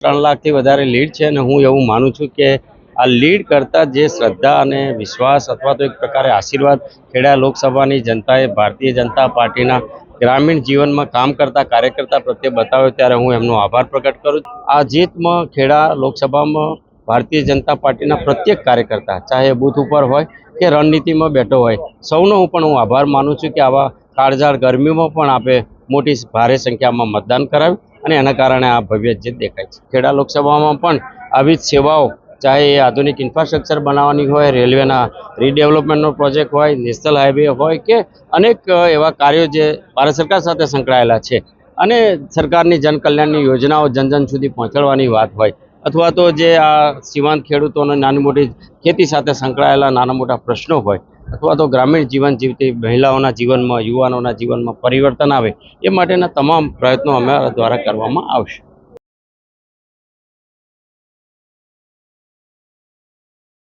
3 લાખથી વધારે લીડ છે અને હું એવું માનું છું કે આ લીડ કરતાં જે શ્રદ્ધા અને વિશ્વાસ અથવા તો એક પ્રકારે આશીર્વાદ ખેડા લોકસભાની જનતાએ ભારતીય જનતા પાર્ટીના ગ્રામીણ જીવનમાં કામ કરતા કાર્યકર્તા પ્રત્યે બતાવ્યો ત્યારે હું એમનો આભાર પ્રકટ કરું છું। આ જીતમાં ખેડા લોકસભામાં ભારતીય જનતા પાર્ટીના પ્રત્યેક કાર્યકર્તા ચાહે બૂથ ઉપર હોય કે રણનીતિમાં બેઠો હોય સૌનો હું આભાર માનું છું કે આવા કાળઝાળ ગરમીમાં પણ આપે મોટી ભારે સંખ્યામાં મતદાન કરાવ્યું અને એના કારણે આ ભવ્ય જીત દેખાય છે। ખેડા લોકસભામાં પણ આવી જ સેવાઓ ચાહે એ આધુનિક ઇન્ફ્રાસ્ટ્રક્ચર બનાવવાની હોય, રેલવેના રીડેવલપમેન્ટનો પ્રોજેક્ટ હોય, નેશનલ હાઈવે હોય કે અનેક એવા કાર્યો જે ભારત સરકાર સાથે સંકળાયેલા છે અને સરકારની જનકલ્યાણની યોજનાઓ જન સુધી પહોંચાડવાની વાત હોય અથવા તો જે આ સીમાંત ખેડૂતોને નાની મોટી ખેતી સાથે સંકળાયેલા નાના મોટા પ્રશ્નો હોય અથવા તો ગ્રામીણ જીવન જીવતી મહિલાઓના જીવનમાં, યુવાનોના જીવનમાં પરિવર્તન આવે એ માટેના તમામ પ્રયત્નો અમારા દ્વારા કરવામાં આવશે।